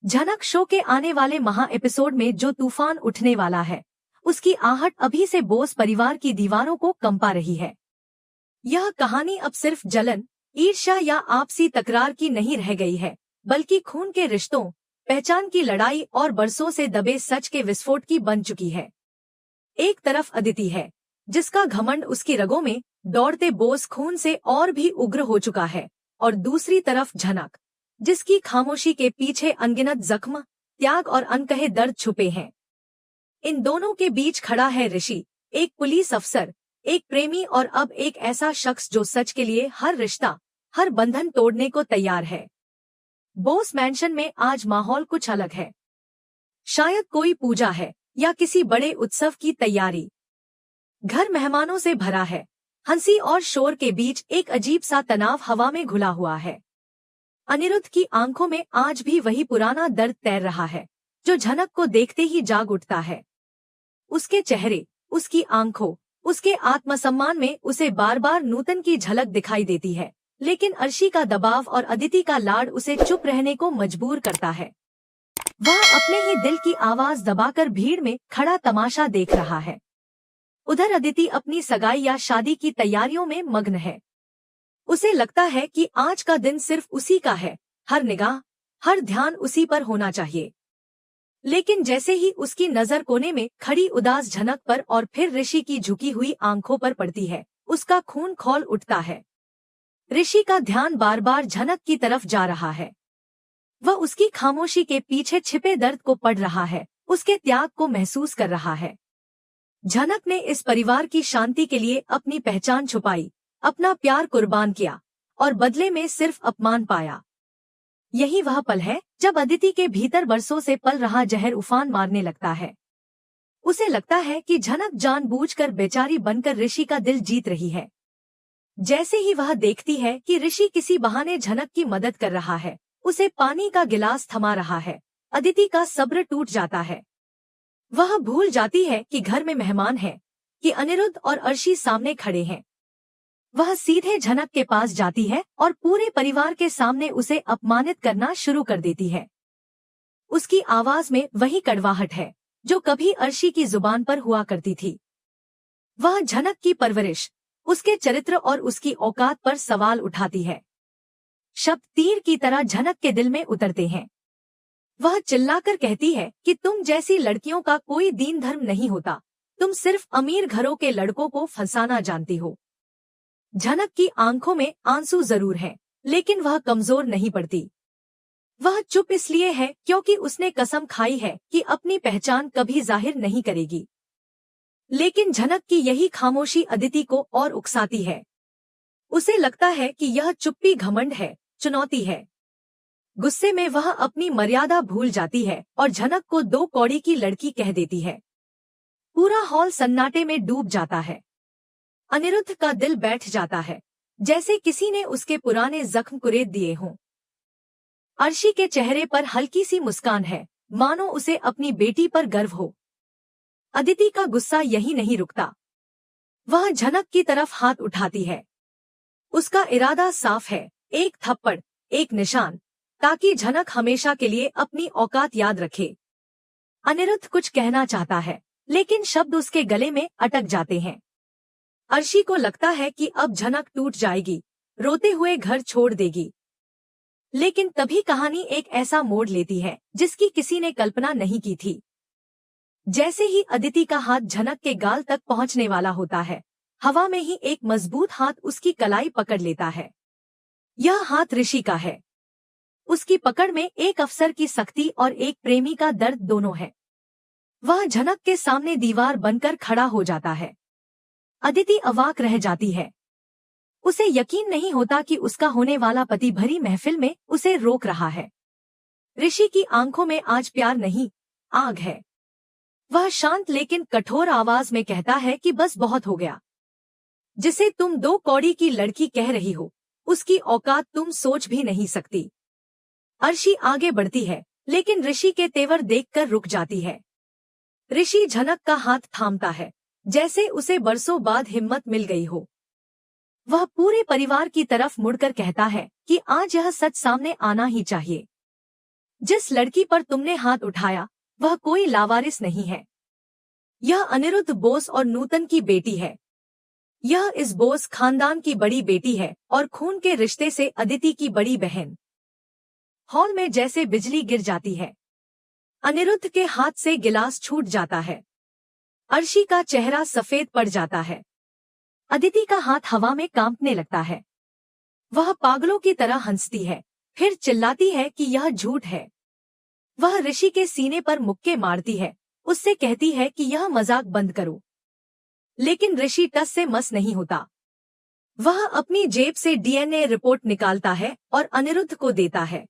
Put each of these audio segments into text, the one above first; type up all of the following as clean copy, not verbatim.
झनक शो के आने वाले महा एपिसोड में जो तूफान उठने वाला है, उसकी आहट अभी से बोस परिवार की दीवारों को कंपा रही है। यह कहानी अब सिर्फ जलन, ईर्ष्या या आपसी तकरार की नहीं रह गई है, बल्कि खून के रिश्तों, पहचान की लड़ाई और बरसों से दबे सच के विस्फोट की बन चुकी है। एक तरफ अदिति है, जिसका घमंड उसकी रगों में दौड़ते बोस खून से और भी उग्र हो चुका है, और दूसरी तरफ झनक, जिसकी खामोशी के पीछे अनगिनत जख्म, त्याग और अनकहे दर्द छुपे हैं। इन दोनों के बीच खड़ा है ऋषि, एक पुलिस अफसर, एक प्रेमी और अब एक ऐसा शख्स जो सच के लिए हर रिश्ता, हर बंधन तोड़ने को तैयार है। बोस मैंशन में आज माहौल कुछ अलग है। शायद कोई पूजा है या किसी बड़े उत्सव की तैयारी। घर मेहमानों से भरा है, हंसी और शोर के बीच एक अजीब सा तनाव हवा में घुला हुआ है। अनिरुद्ध की आंखों में आज भी वही पुराना दर्द तैर रहा है, जो झनक को देखते ही जाग उठता है। उसके चेहरे, उसकी आंखों, उसके आत्मसम्मान में उसे बार बार नूतन की झलक दिखाई देती है, लेकिन अर्शी का दबाव और अदिति का लाड उसे चुप रहने को मजबूर करता है। वह अपने ही दिल की आवाज दबाकर भीड़ में खड़ा तमाशा देख रहा है। उधर अदिति अपनी सगाई या शादी की तैयारियों में मग्न है। उसे लगता है कि आज का दिन सिर्फ उसी का है, हर निगाह, हर ध्यान उसी पर होना चाहिए। लेकिन जैसे ही उसकी नजर कोने में खड़ी उदास झनक पर और फिर ऋषि की झुकी हुई आंखों पर पड़ती है, उसका खून खौल उठता है। ऋषि का ध्यान बार बार झनक की तरफ जा रहा है। वह उसकी खामोशी के पीछे छिपे दर्द को पढ़ रहा है, उसके त्याग को महसूस कर रहा है। झनक ने इस परिवार की शांति के लिए अपनी पहचान छुपाई, अपना प्यार कुर्बान किया, और बदले में सिर्फ अपमान पाया। यही वह पल है जब अदिति के भीतर बरसों से पल रहा जहर उफान मारने लगता है। उसे लगता है कि झनक जानबूझकर बेचारी बनकर ऋषि का दिल जीत रही है। जैसे ही वह देखती है कि ऋषि किसी बहाने झनक की मदद कर रहा है, उसे पानी का गिलास थमा रहा है, अदिति का सब्र टूट जाता है। वह भूल जाती है कि घर में मेहमान है, कि अनिरुद्ध और अर्शी सामने खड़े हैं। वह सीधे झनक के पास जाती है और पूरे परिवार के सामने उसे अपमानित करना शुरू कर देती है। उसकी आवाज में वही कड़वाहट है जो कभी अर्शी की जुबान पर हुआ करती थी। वह झनक की परवरिश, उसके चरित्र और उसकी औकात पर सवाल उठाती है। शब्द तीर की तरह झनक के दिल में उतरते हैं। वह चिल्लाकर कहती है कि तुम जैसी लड़कियों का कोई दीन धर्म नहीं होता, तुम सिर्फ अमीर घरों के लड़कों को फंसाना जानती हो। झनक की आंखों में आंसू जरूर हैं, लेकिन वह कमजोर नहीं पड़ती। वह चुप इसलिए है क्योंकि उसने कसम खाई है कि अपनी पहचान कभी जाहिर नहीं करेगी। लेकिन झनक की यही खामोशी अदिति को और उकसाती है। उसे लगता है कि यह चुप्पी घमंड है, चुनौती है। गुस्से में वह अपनी मर्यादा भूल जाती है और झनक को 2 कौड़ी की लड़की कह देती है। पूरा हॉल सन्नाटे में डूब जाता है। अनिरुद्ध का दिल बैठ जाता है, जैसे किसी ने उसके पुराने जख्म कुरेद दिए हों। अर्शी के चेहरे पर हल्की सी मुस्कान है, मानो उसे अपनी बेटी पर गर्व हो। अदिति का गुस्सा यही नहीं रुकता। वह झनक की तरफ हाथ उठाती है। उसका इरादा साफ है, एक थप्पड़, एक निशान, ताकि झनक हमेशा के लिए अपनी औकात याद रखे। अनिरुद्ध कुछ कहना चाहता है, लेकिन शब्द उसके गले में अटक जाते हैं। अर्शी को लगता है कि अब झनक टूट जाएगी, रोते हुए घर छोड़ देगी। लेकिन तभी कहानी एक ऐसा मोड़ लेती है जिसकी किसी ने कल्पना नहीं की थी। जैसे ही अदिति का हाथ झनक के गाल तक पहुंचने वाला होता है, हवा में ही एक मजबूत हाथ उसकी कलाई पकड़ लेता है। यह हाथ ऋषि का है। उसकी पकड़ में एक अफसर की सख्ती और एक प्रेमी का दर्द दोनों है। वह झनक के सामने दीवार बनकर खड़ा हो जाता है। अदिति अवाक रह जाती है। उसे यकीन नहीं होता कि उसका होने वाला पति भरी महफिल में उसे रोक रहा है। ऋषि की आंखों में आज प्यार नहीं, आग है। वह शांत लेकिन कठोर आवाज में कहता है कि बस बहुत हो गया। जिसे तुम 2 कौड़ी की लड़की कह रही हो, उसकी औकात तुम सोच भी नहीं सकती। अर्शी आगे बढ़ती है, लेकिन ऋषि के तेवर देखकर रुक जाती है। ऋषि झनक का हाथ थामता है, जैसे उसे बरसों बाद हिम्मत मिल गई हो। वह पूरे परिवार की तरफ मुड़कर कहता है कि आज यह सच सामने आना ही चाहिए। जिस लड़की पर तुमने हाथ उठाया वह कोई लावारिस नहीं है। यह अनिरुद्ध बोस और नूतन की बेटी है। यह इस बोस खानदान की बड़ी बेटी है और खून के रिश्ते से अदिति की बड़ी बहन। हॉल में जैसे बिजली गिर जाती है। अनिरुद्ध के हाथ से गिलास छूट जाता है। अर्शी का चेहरा सफेद पड़ जाता है। अदिति का हाथ हवा में कांपने लगता है। वह पागलों की तरह हंसती है, फिर चिल्लाती है कि यह झूठ है। वह ऋषि के सीने पर मुक्के मारती है, उससे कहती है कि यह मजाक बंद करो। लेकिन ऋषि टस से मस नहीं होता। वह अपनी जेब से डीएनए रिपोर्ट निकालता है और अनिरुद्ध को देता है।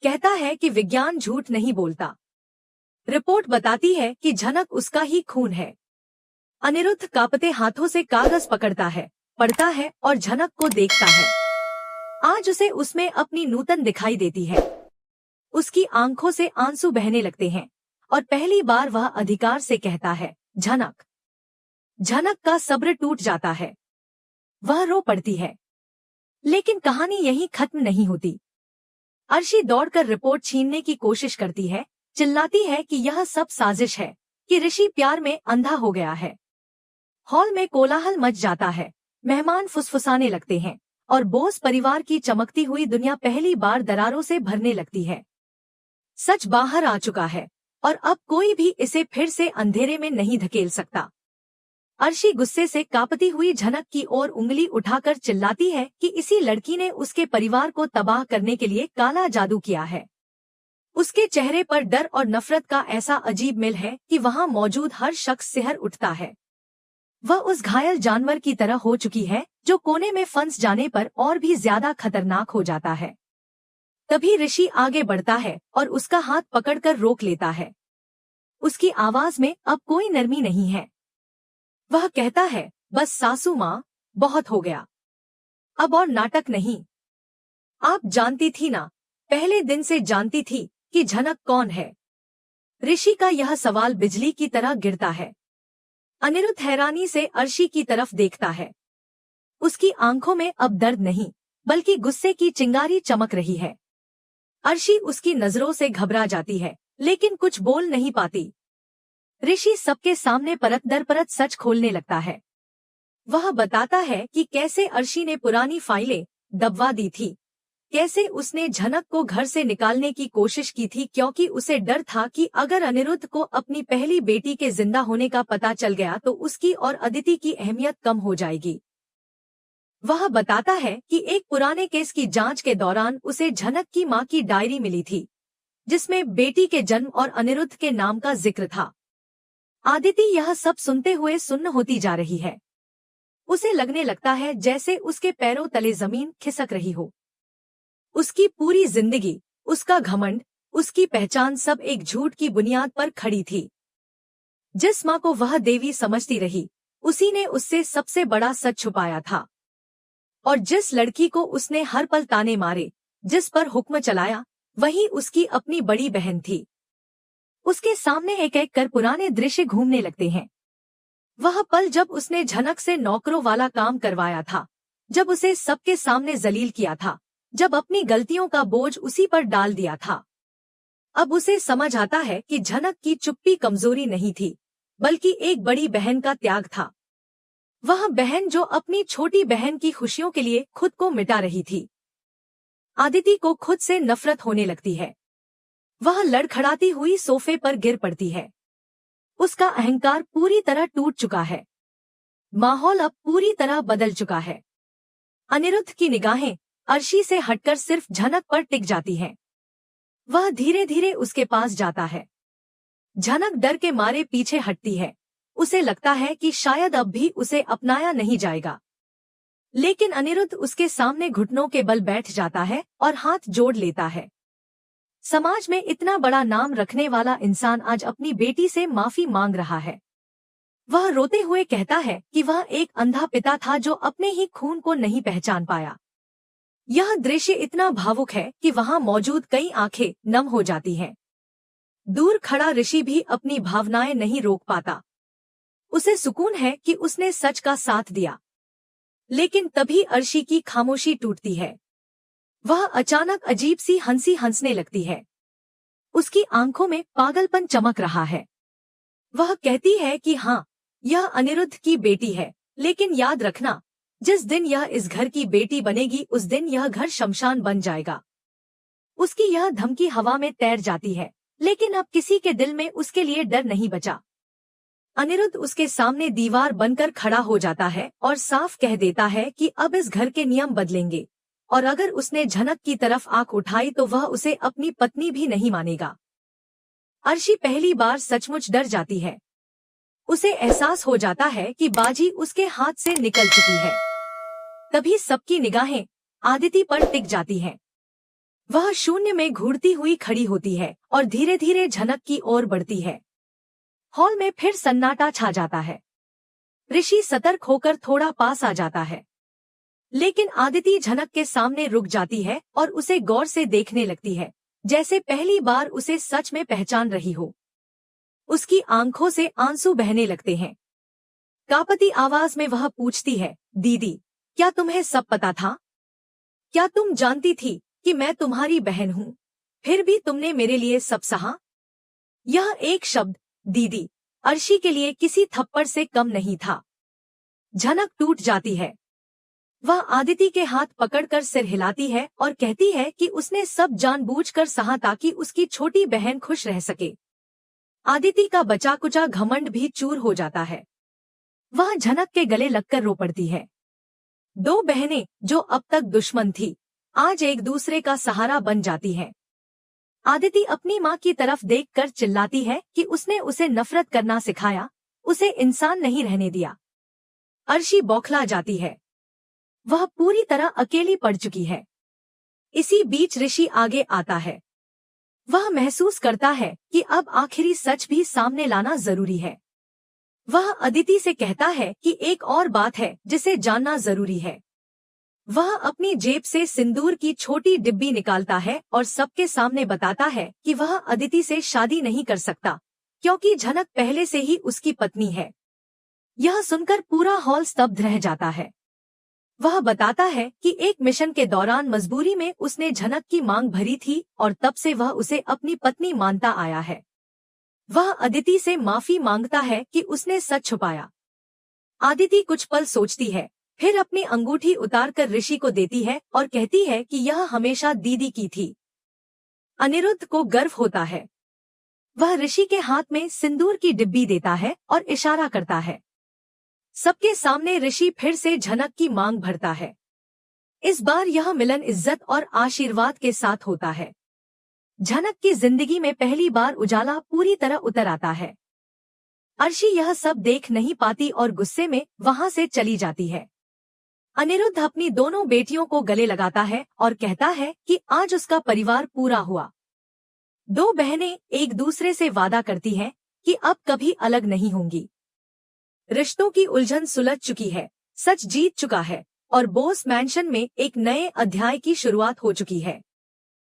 कहता है कि विज्ञान झूठ नहीं बोलता। रिपोर्ट बताती है कि झनक उसका ही खून है। अनिरुद्ध कांपते हाथों से कागज पकड़ता है, पढ़ता है और झनक को देखता है। आज उसे उसमें अपनी नूतन दिखाई देती है। उसकी आंखों से आंसू बहने लगते हैं और पहली बार वह अधिकार से कहता है, झनक। झनक का सब्र टूट जाता है। वह रो पड़ती है। लेकिन कहानी यहीं खत्म नहीं होती। अर्शी दौड़कर रिपोर्ट छीनने की कोशिश करती है, चिल्लाती है कि यह सब साजिश है, कि ऋषि प्यार में अंधा हो गया है। हॉल में कोलाहल मच जाता है। मेहमान फुसफुसाने लगते हैं और बोस परिवार की चमकती हुई दुनिया पहली बार दरारों से भरने लगती है। सच बाहर आ चुका है और अब कोई भी इसे फिर से अंधेरे में नहीं धकेल सकता। अर्शी गुस्से से कांपती हुई झनक की ओर उंगली उठाकर चिल्लाती है कि इसी लड़की ने उसके परिवार को तबाह करने के लिए काला जादू किया है। उसके चेहरे पर डर और नफरत का ऐसा अजीब मिल है कि वहां मौजूद हर शख्स सिहर उठता है। वह उस घायल जानवर की तरह हो चुकी है जो कोने में फंस जाने पर और भी ज्यादा खतरनाक हो जाता है। तभी ऋषि आगे बढ़ता है और उसका हाथ पकड़कर रोक लेता है। उसकी आवाज में अब कोई नरमी नहीं है। वह कहता है, बस सासू माँ, बहुत हो गया। अब और नाटक नहीं। आप जानती थी ना, पहले दिन से जानती थी कि झनक कौन है। ऋषि का यह सवाल बिजली की तरह गिरता है। अनिरुद्ध हैरानी से अर्शी की तरफ देखता है। उसकी आंखों में अब दर्द नहीं, बल्कि गुस्से की चिंगारी चमक रही है। अर्शी उसकी नजरों से घबरा जाती है, लेकिन कुछ बोल नहीं पाती। ऋषि सबके सामने परत दर परत सच खोलने लगता है। वह बताता है कि कैसे अर्शी ने पुरानी फाइलें दबवा दी थी, कैसे उसने झनक को घर से निकालने की कोशिश की थी क्योंकि उसे डर था कि अगर अनिरुद्ध को अपनी पहली बेटी के जिंदा होने का पता चल गया तो उसकी और अदिति की अहमियत कम हो जाएगी। वह बताता है कि एक पुराने केस की जांच के दौरान उसे झनक की मां की डायरी मिली थी, जिसमें बेटी के जन्म और अनिरुद्ध के नाम का जिक्र था। आदिति यह सब सुनते हुए सुन्न होती जा रही है। उसे लगने लगता है जैसे उसके पैरों तले जमीन खिसक रही हो। उसकी पूरी जिंदगी, उसका घमंड, उसकी पहचान सब एक झूठ की बुनियाद पर खड़ी थी। जिस माँ को वह देवी समझती रही, उसी ने उससे सबसे बड़ा सच छुपाया था। और जिस लड़की को उसने हर पल ताने मारे, जिस पर हुक्म चलाया, वही उसकी अपनी बड़ी बहन थी। उसके सामने एक एक कर पुराने दृश्य घूमने लगते हैं। वह पल जब उसने झनक से नौकरों वाला काम करवाया था, जब उसे सबके सामने जलील किया था, जब अपनी गलतियों का बोझ उसी पर डाल दिया था। अब उसे समझ आता है कि झनक की चुप्पी कमजोरी नहीं थी, बल्कि एक बड़ी बहन का त्याग था। वह बहन जो अपनी छोटी बहन की खुशियों के लिए खुद को मिटा रही थी। आदिति को खुद से नफरत होने लगती है। वह लड़खड़ाती हुई सोफे पर गिर पड़ती है। उसका अहंकार पूरी तरह टूट चुका है। माहौल अब पूरी तरह बदल चुका है। अनिरुद्ध की निगाहें अर्शी से हटकर सिर्फ झनक पर टिक जाती हैं। वह धीरे धीरे उसके पास जाता है। झनक डर के मारे पीछे हटती है। उसे लगता है कि शायद अब भी उसे अपनाया नहीं जाएगा। लेकिन अनिरुद्ध उसके सामने घुटनों के बल बैठ जाता है और हाथ जोड़ लेता है। समाज में इतना बड़ा नाम रखने वाला इंसान आज अपनी बेटी से माफी मांग रहा है। वह रोते हुए कहता है कि वह एक अंधा पिता था जो अपने ही खून को नहीं पहचान पाया। यह दृश्य इतना भावुक है कि वहां मौजूद कई आंखें नम हो जाती हैं। दूर खड़ा ऋषि भी अपनी भावनाएं नहीं रोक पाता। उसे सुकून है कि उसने सच का साथ दिया। लेकिन तभी अर्शी की खामोशी टूटती है। वह अचानक अजीब सी हंसी हंसने लगती है। उसकी आंखों में पागलपन चमक रहा है। वह कहती है कि हाँ, यह अनिरुद्ध की बेटी है, लेकिन याद रखना, जिस दिन यह इस घर की बेटी बनेगी उस दिन यह घर शमशान बन जाएगा। उसकी यह धमकी हवा में तैर जाती है, लेकिन अब किसी के दिल में उसके लिए डर नहीं बचा। अनिरुद्ध उसके सामने दीवार बनकर खड़ा हो जाता है और साफ कह देता है कि अब इस घर के नियम बदलेंगे, और अगर उसने झनक की तरफ आंख उठाई तो वह उसे अपनी पत्नी भी नहीं मानेगा। अर्शी पहली बार सचमुच डर जाती है। उसे एहसास हो जाता है कि बाजी उसके हाथ से निकल चुकी है। तभी सबकी निगाहें आदिति पर टिक जाती हैं। वह शून्य में घूरती हुई खड़ी होती है और धीरे धीरे झनक की ओर बढ़ती है। हॉल में फिर सन्नाटा छा जाता है। ऋषि सतर्क होकर थोड़ा पास आ जाता है, लेकिन आदिति झनक के सामने रुक जाती है और उसे गौर से देखने लगती है, जैसे पहली बार उसे सच में पहचान रही हो। उसकी आंखों से आंसू बहने लगते हैं। कांपती आवाज में वह पूछती है, दीदी, क्या तुम्हें सब पता था? क्या तुम जानती थी कि मैं तुम्हारी बहन हूँ, फिर भी तुमने मेरे लिए सब सहा? यह एक शब्द, दीदी, अर्शी के लिए किसी थप्पड़ से कम नहीं था। झनक टूट जाती है। वह आदिति के हाथ पकड़कर सिर हिलाती है और कहती है कि उसने सब जानबूझकर सहा ताकि उसकी छोटी बहन खुश रह सके। आदिति का बचा कुचा घमंड भी चूर हो जाता है। वह झनक के गले लगकर रो पड़ती है। दो बहनें जो अब तक दुश्मन थी, आज एक दूसरे का सहारा बन जाती हैं। आदिति अपनी माँ की तरफ देखकर चिल्लाती है कि उसने उसे नफरत करना सिखाया, उसे इंसान नहीं रहने दिया। अर्शी बौखला जाती है। वह पूरी तरह अकेली पड़ चुकी है। इसी बीच ऋषि आगे आता है। वह महसूस करता है कि अब आखिरी सच भी सामने लाना जरूरी है। वह अदिति से कहता है कि एक और बात है जिसे जानना जरूरी है। वह अपनी जेब से सिंदूर की छोटी डिब्बी निकालता है और सबके सामने बताता है कि वह अदिति से शादी नहीं कर सकता, क्योंकि झनक पहले से ही उसकी पत्नी है। यह सुनकर पूरा हॉल स्तब्ध रह जाता है। वह बताता है कि एक मिशन के दौरान मजबूरी में उसने झनक की मांग भरी थी और तब से वह उसे अपनी पत्नी मानता आया है। वह अदिति से माफी मांगता है कि उसने सच छुपाया। आदिति कुछ पल सोचती है, फिर अपनी अंगूठी उतारकर ऋषि को देती है और कहती है कि यह हमेशा दीदी की थी। अनिरुद्ध को गर्व होता है। वह ऋषि के हाथ में सिंदूर की डिब्बी देता है और इशारा करता है। सबके सामने ऋषि फिर से झनक की मांग भरता है। इस बार यह मिलन इज्जत और आशीर्वाद के साथ होता है। झनक की जिंदगी में पहली बार उजाला पूरी तरह उतर आता है। अर्शी यह सब देख नहीं पाती और गुस्से में वहां से चली जाती है। अनिरुद्ध अपनी दोनों बेटियों को गले लगाता है और कहता है कि आज उसका परिवार पूरा हुआ। दो बहनें एक दूसरे से वादा करती हैं कि अब कभी अलग नहीं होंगी। रिश्तों की उलझन सुलझ चुकी है, सच जीत चुका है और बोस मैंशन में एक नए अध्याय की शुरुआत हो चुकी है।